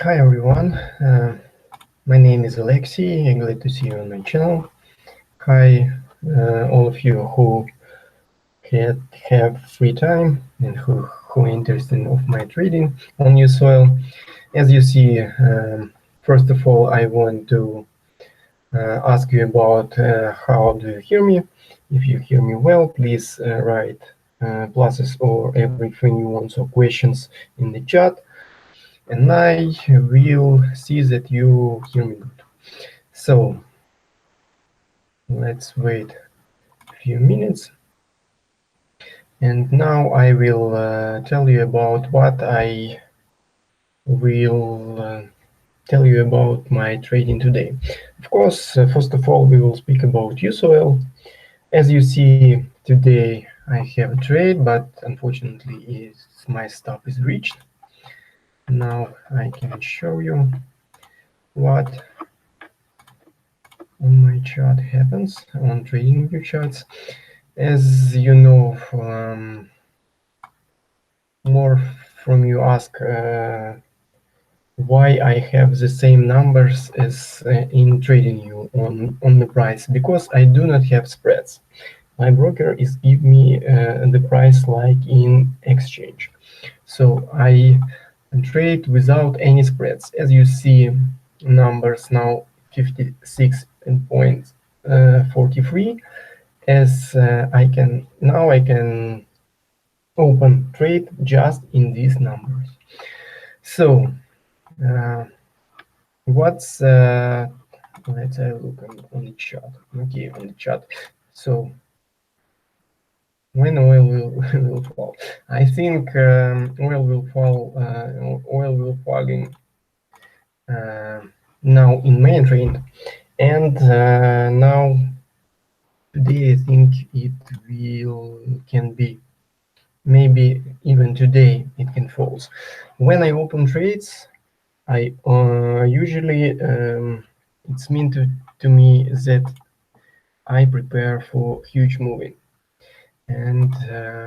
Hi everyone, my name is Alexei. I'm glad to see you on my channel. Hi, all of you who have free time and who are interested of my trading on USOIL. As you see, first of all, I want to ask you about how do you hear me. If you hear me well, please write pluses or everything you want, so questions in the chat, and I will see that you hear me good. So let's wait a few minutes, and now I will tell you about what I will tell you about my trading today. Of course, first of all, we will speak about USOIL. As you see today, I have a trade, but unfortunately, my stop is reached. Now I can show you what on my chart happens on Tradingview charts. As you know, more from you ask why I have the same numbers as in Tradingview on the price, because I do not have spreads. My broker is give me the price like in exchange, so I trade without any spreads. As you see, numbers now 56.43. As I can open trade just in these numbers. So uh, what's let's have a look on the chart. Okay, on the chart. So when oil will, will fall, I think oil will fall. Oil will falling now in main trend, and now today I think it will can be, maybe even today it can fall. When I open trades, I usually it's mean to me that I prepare for huge moving, and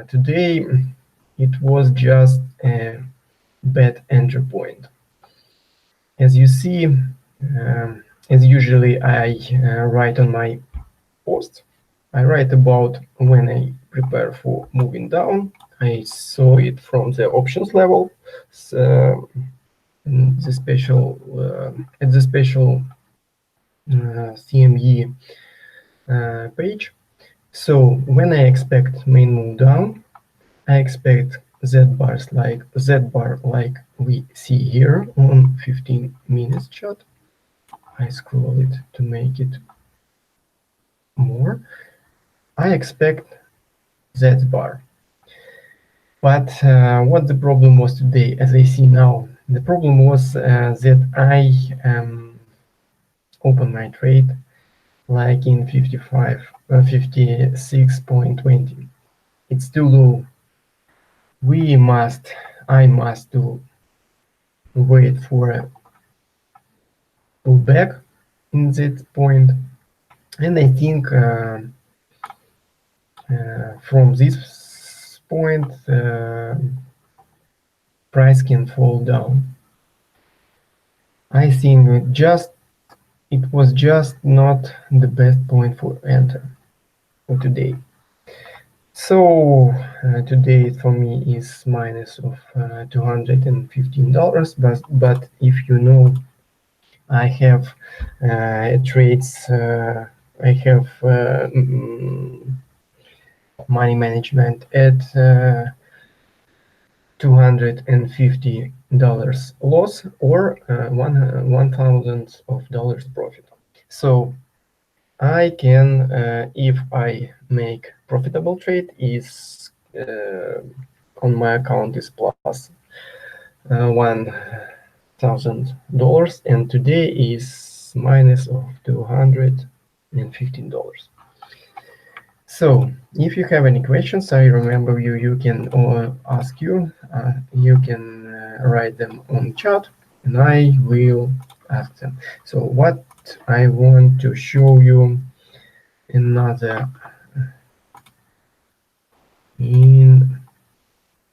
today it was just a bad entry point. As you see, as usually I write on my post, I write about when I prepare for moving down. I saw it from the options level, so the special at the special CME page. So when I expect main move down, I expect Z bar like we see here on 15 minutes chart. I scroll it to make it more. I expect Z bar. But what the problem was today, as I see now, the problem was that I opened my trade like in 56.20. It's too low. I must to wait for a pullback in that point, and I think from this point price can fall down. I think it was just not the best point for enter for today. So today for me is minus of $215, but if you know, I have trades, I have money management at $250 loss or $1,000 profit. So I can, if I make profitable trade, is on my account is plus $1,000, and today is minus of $215. So if you have any questions, I remember you can ask you can write them on chat, and I will ask them. So what I want to show you another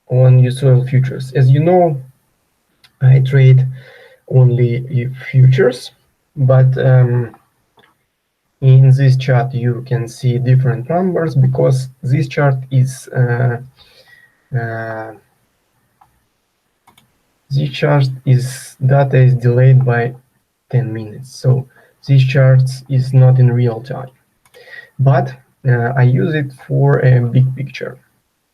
on USOIL futures. As you know, I trade only futures, but in this chart you can see different numbers because this chart is uh, data is delayed by 10 minutes, so this chart is not in real time, but I use it for a big picture.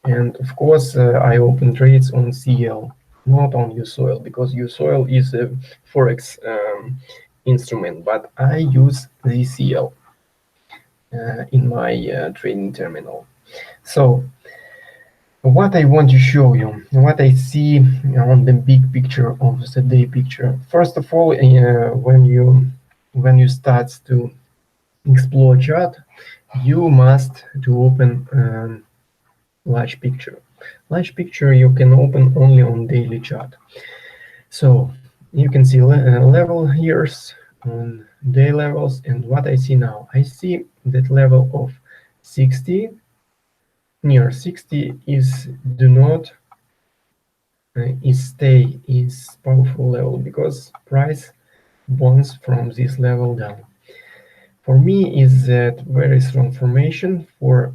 And of course, I open trades on CL, not on USOIL, because USOIL is a forex instrument, but I use the CL in my trading terminal. So what I want to show you, what I see on the big picture of the day picture. First of all, when you start to explore chart, you must to open large picture. Large picture you can open only on daily chart. So you can see level years on day levels, and what I see now, I see that level of 60, near 60 is do not is stay is powerful level because price bounce from this level down. For me is that very strong formation for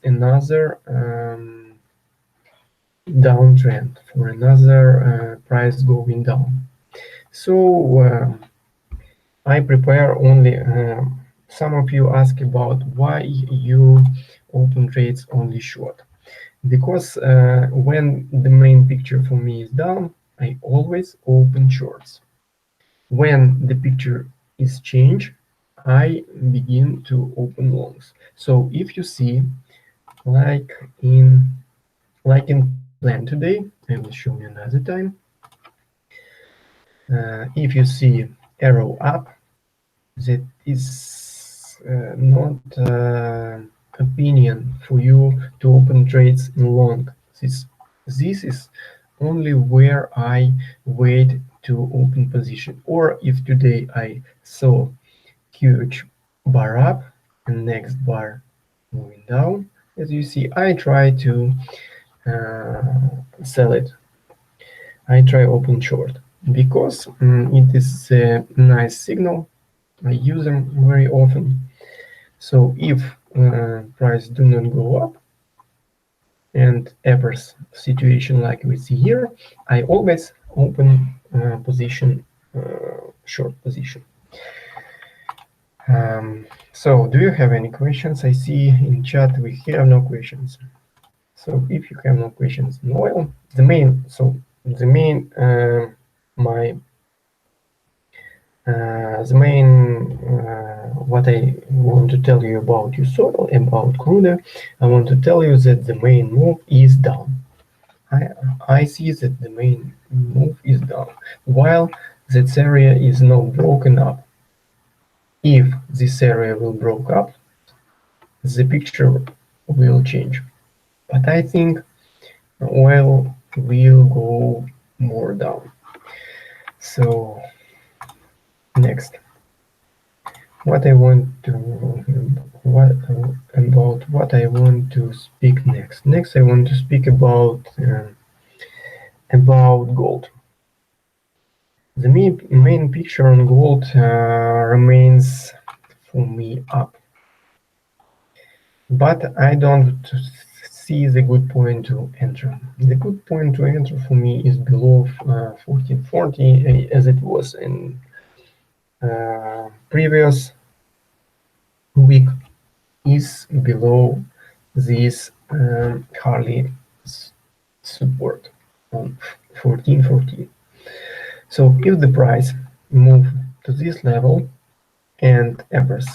another downtrend, for another price going down. So I prepare only. Some of you ask about why you open trades only short. Because when the main picture for me is down, I always open shorts. When the picture is changed, I begin to open longs. So if you see, like in plan today, I will show you another time. If you see arrow up, that is not opinion for you to open trades in long. This is only where I wait to open position, or if today I saw huge bar up and next bar moving down, as you see, I try to sell it. I try open short because it is a nice signal. I use them very often. So if price do not go up and appears situation like we see here, I always open position, short position. So do you have any questions? I see in chat we have no questions. So if you have no questions in oil, my the main what I want to tell you about USOIL, about crude, I want to tell you that the main move is down. I see that the main move is down, while that area is not broken up. If this area will broke up, the picture will change. But I think oil will go more down. So next. What I want to what about what I want to speak next. Next, I want to speak about gold. The main picture on gold remains for me up, but I don't see the good point to enter. The good point to enter for me is below 1440, as it was in previous week, is below this Harley support on 1414. So if the price move to this level and appears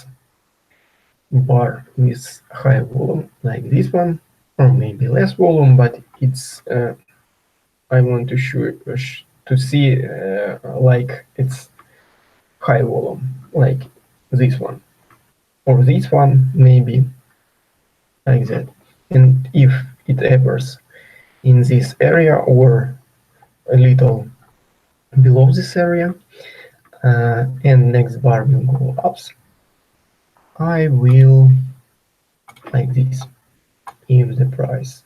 bar with high volume like this one, or maybe less volume, but it's I want to show to see like it's high volume like this one, or this one maybe like that. And if it appears in this area or a little below this area and next bar will go up, I will like this. If the price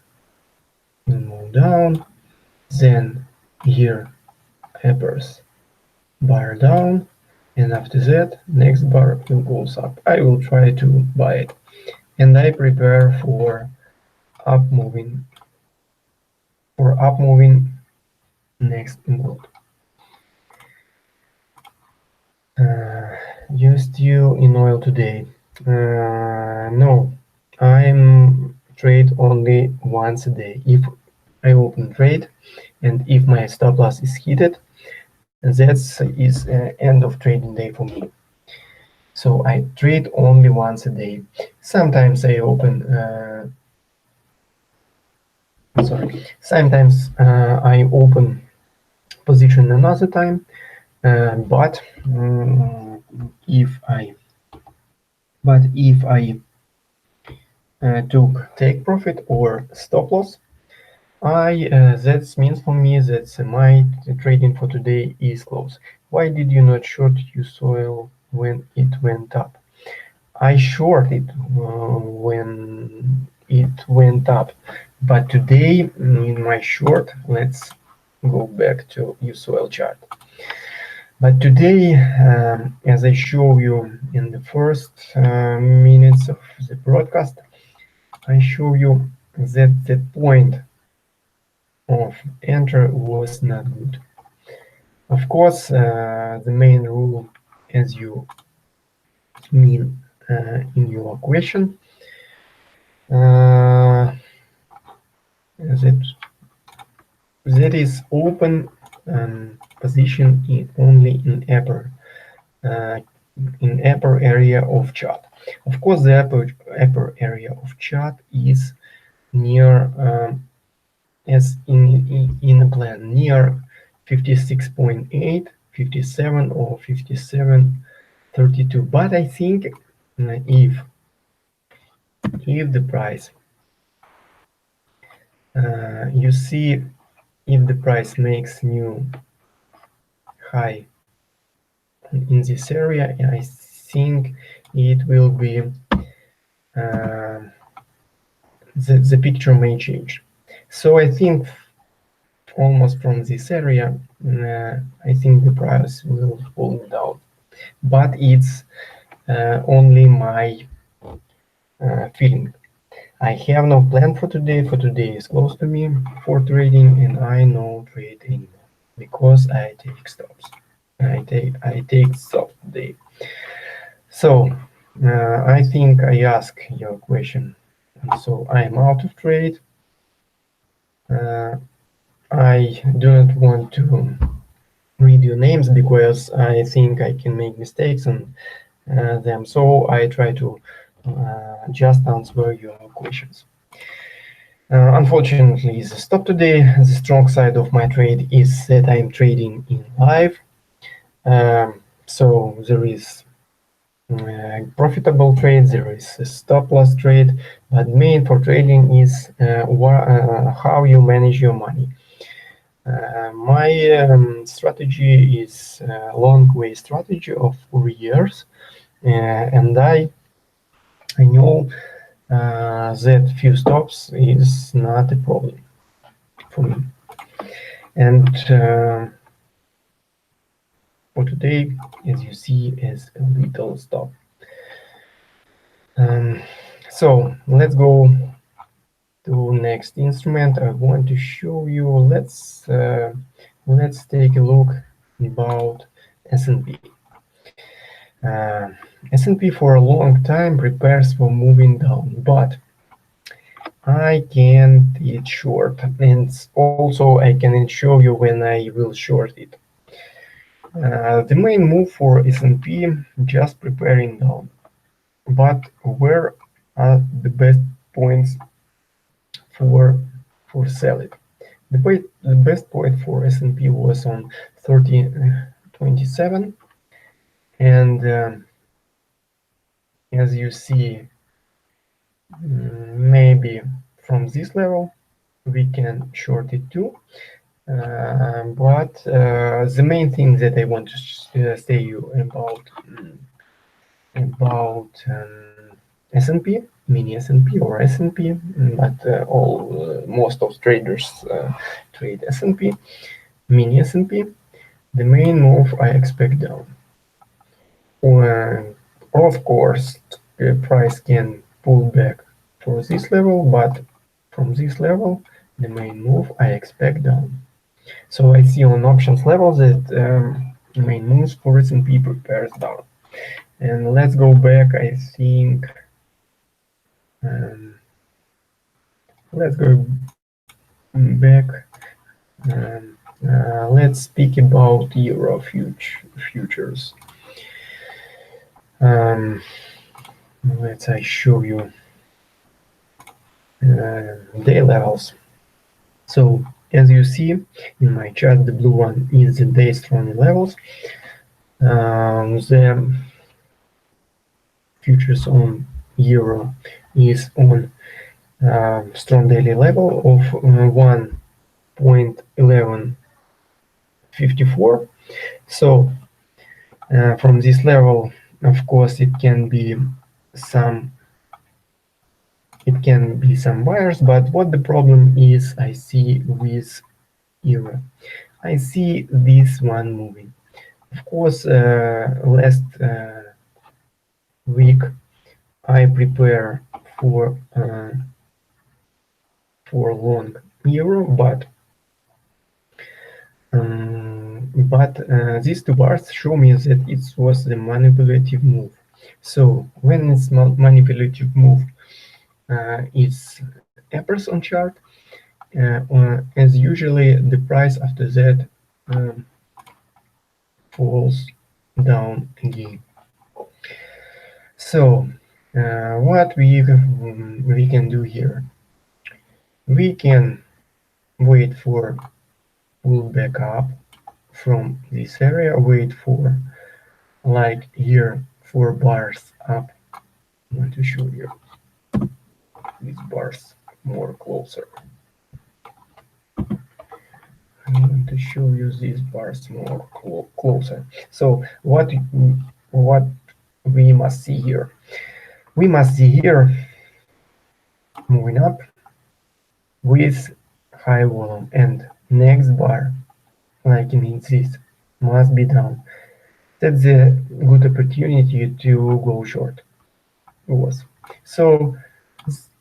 will move down, then here appears bar down, and after that next bar will goes up. I will try to buy it, and I prepare up moving up moving next in gold. You still in oil today? No, I'm trade only once a day. If I open trade and if my stop loss is hit, that is end of trading day for me. So I trade only once a day. Sometimes I open sometimes I open position another time, but if I took take profit or stop loss, I that means for me that my trading for today is closed. Why did you not short USOIL when it went up? I shorted when it went up, but today in my short, let's go back to USOIL chart. But today, as I show you in the first minutes of the broadcast, I show you that the point of enter was not good. Of course, the main rule, as you mean in your question, that is open position only uh, in upper area of chart. Of course, the upper area of chart is near as in a plan near 56.8, 57 or 57.32. But I think if the price you see if the price makes new high in this area, I think it will be the picture may change. So I think almost from this area, I think the price will fall down. But it's only my feeling. I have no plan for today. For today is close to me for trading, and I no trade anymore because I take stops. I take stop today. So I think I ask your question. So I am out of trade. Uh, I do not want to read your names because I think I can make mistakes on them. So I try to just answer your questions. Unfortunately, the stop today. The strong side of my trade is that I'm trading in live. So there is profitable trade, there is a stop loss trade, but main for trading is how you manage your money. My strategy is a long way strategy of 4 years, and I know that few stops is not a problem for me. And for today, as you see, is a little stop. So let's go to next instrument. I want to show you. Let's take a look about S&P. S&P for a long time prepares for moving down, but I can't it short, and also I can show you when I will short it. The main move for S&P just preparing down, but where are the best points for sell it? The best point for S&P was on 30.27, and as you see, maybe from this level we can short it too. But the main thing that I want to say you about S&P, mini S&P or S&P, but most of traders trade S&P, mini S&P. the main move I expect down. When, of course, the price can pull back for this level, but from this level, the main move I expect down. So I see on options level that the main moves for S&P prepares down. And let's go back, I think, um, let's go back. Let's speak about Euro futures. Um, let's I show you day levels. So as you see in my chart, the blue one is the day strong levels. The futures on euro is on strong daily level of 1.1154. So from this level, of course, some it can be some buyers, but what the problem is I see with euro. I see this one moving. Of course, last week I prepare for uh, for long euro, but these two bars show me that it was the manipulative move. So when it's manipulative move, it's appears on chart, as usually the price after that um, falls down again. So what we can do here? We can wait for pull back up from this area, wait for like here 4 bars up. I want to show you these bars more closer. I want to show you these bars more closer. So what we must see here? We must see here moving up with high volume, and next bar like in this must be down. That's a good opportunity to go short. Was so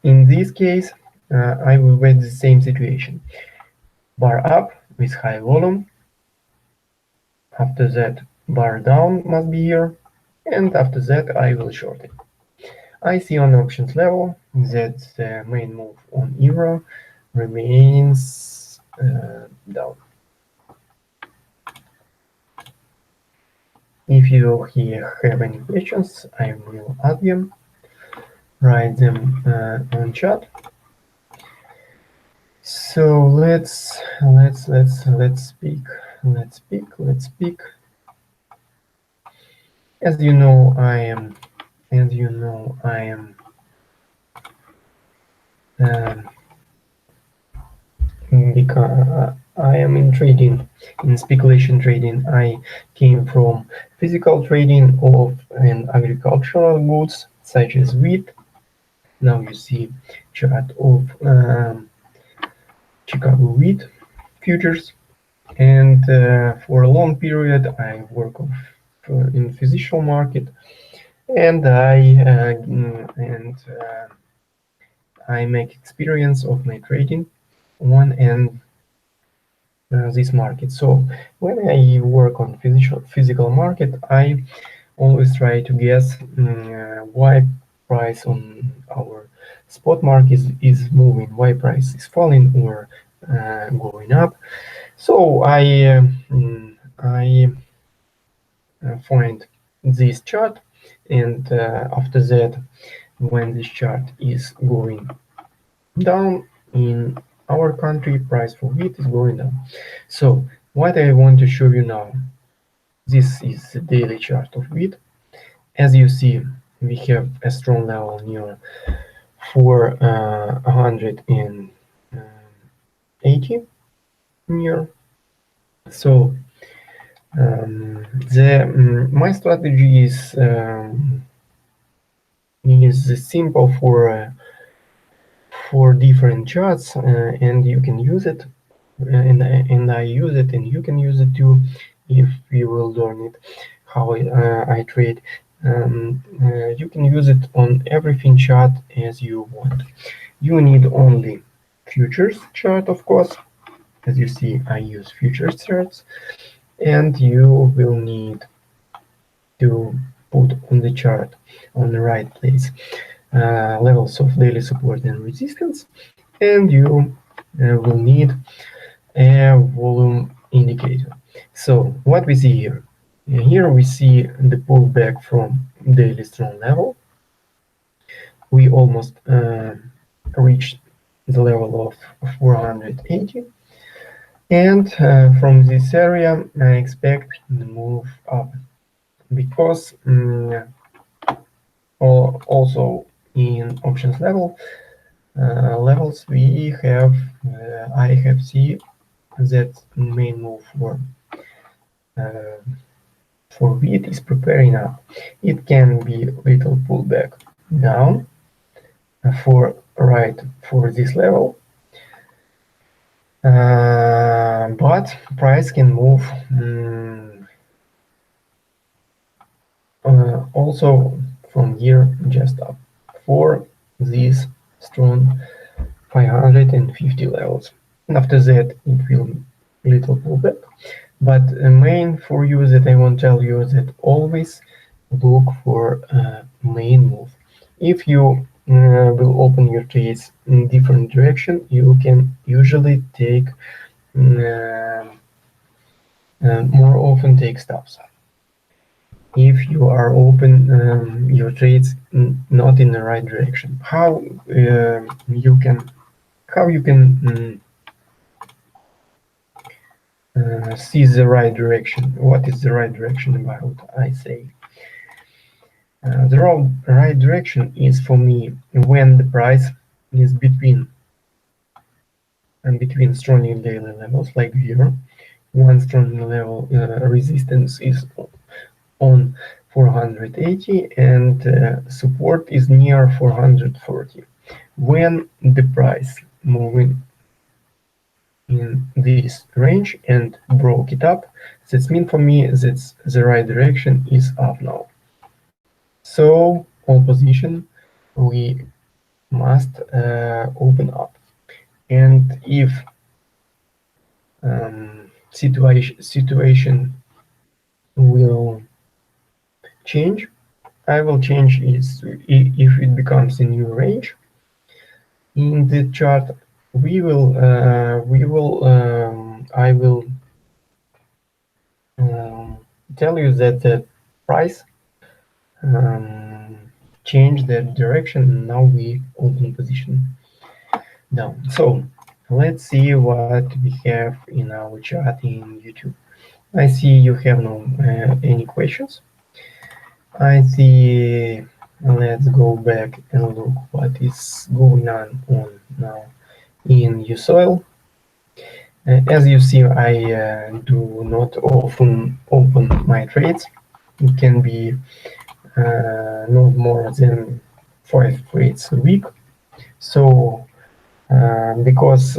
in this case I will wait the same situation, bar up with high volume, after that bar down must be here, and after that I will short it. I see on options level that the main move on euro remains down. If you here have any questions, I will ask them, write them on chat. So let's speak. Let's speak. As you know, I am um, because I am in trading, in speculation trading. I came from physical trading of an agricultural goods such as wheat. Now you see chart of Chicago wheat futures, and for a long period I work in physical market, and I make experience of my trading on and this market. So when I work on physical market, I always try to guess why price on our spot market is moving, why price is falling or going up. So I find this chart, and after that, when this chart is going down in our country, price for wheat is going down. So what I want to show you now, this is the daily chart of wheat. As you see, we have a strong level near 480 near. So my strategy is simple for different charts, and you can use it, and I use it, and you can use it too. if you will learn it, how I trade. You can use it on everything chart as you want. You need only futures chart, of course. As you see, I use futures charts, and you will need to put on the chart on the right place levels of daily support and resistance, and you will need a volume indicator. So what we see here, here we see the pullback from daily strong level. We almost reached the level of 480, and from this area I expect the move up, because also in options levels we have I have seen that main move uh, for wheat is preparing up. It can be little pullback down for right for this level, but price can move also from here just up for these strong 550 levels, and after that it will little pullback. But main for you that I want to tell you that always look for main move. If you will open your trades in different direction, you can usually take more often take stops. If you are open your trades not in the right direction, you can how you can see the right direction. What is the right direction about? I say the right direction is for me when the price is between strong daily levels like here. One strong level resistance is on 480, and support is near 440. When the price moving in this range and broke it up, that means for me that the right direction is up now. So all position we must open up, and if situation will change, I will change if it becomes a new range in the chart. I will tell you that the price um, change the direction, and now we open position down. So let's see what we have in our chat in YouTube. I see you have no any questions. I see. Let's go back and look what is going on now in USOIL. As you see, I do not often open my trades. It can be not more than 5 trades a week. So because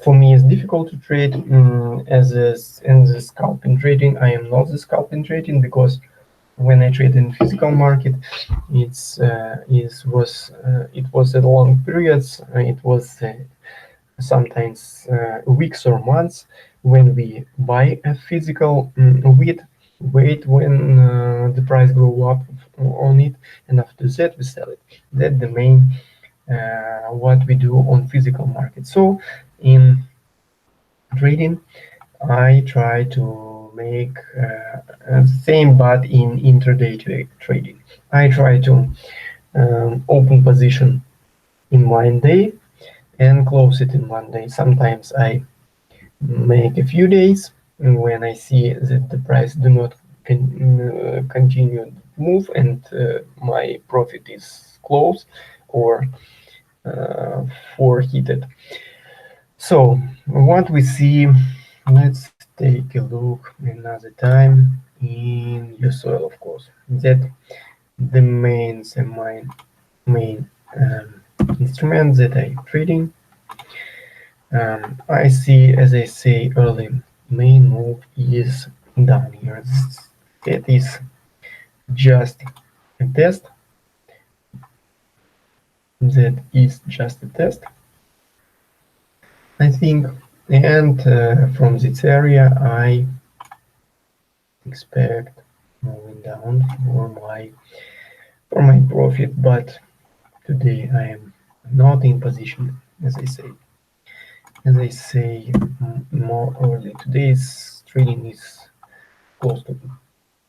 for me it's difficult to trade in the scalping trading. I am not the scalping trading, because when I trade in physical market, it was a long periods. It was sometimes weeks or months when we buy a physical wait when the price go up on it, and after that we sell it. That's the main what we do on physical market. So in trading I try to make the same, but in intraday trading I try to open position in 1 day and close it in 1 day. Sometimes I make a few days when I see that the price do not continue to move, and my profit is close or forfeited. So what we see, let's take a look another time in USOIL, of course. That the my main instrument that I trading. I see, as I say early, main move is done here. That is just a test. That is just a test, I think. And from this area, I expect moving down for my profit, but today I am not in position, as I say more early. Today's trading is close to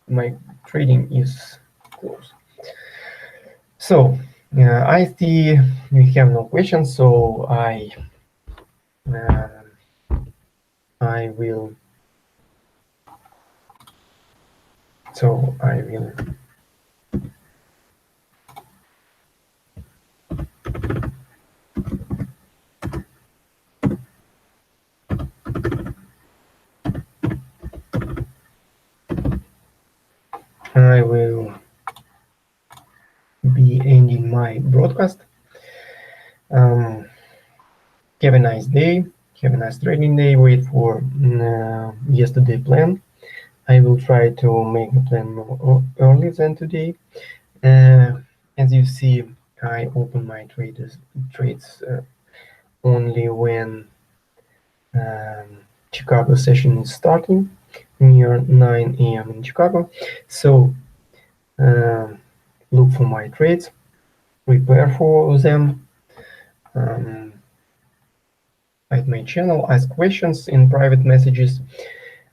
my trading is close. So I see we have no questions, so uh, I will so I will I will be ending my broadcast. Have a nice day. Have a nice trading day. Wait for yesterday plan. I will try to make the plan more early than today. Uh, as you see, I open my trades only when Chicago session is starting near 9 a.m. in Chicago. So look for my trades, prepare for them. At my channel, ask questions in private messages.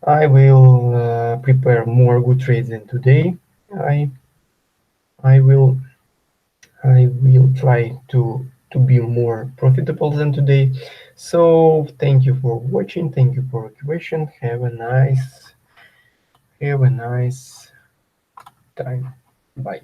I will prepare more good trades than today. I I will I will try to be more profitable than today. So thank you for watching. Thank you for your question. Have a nice time. Bye.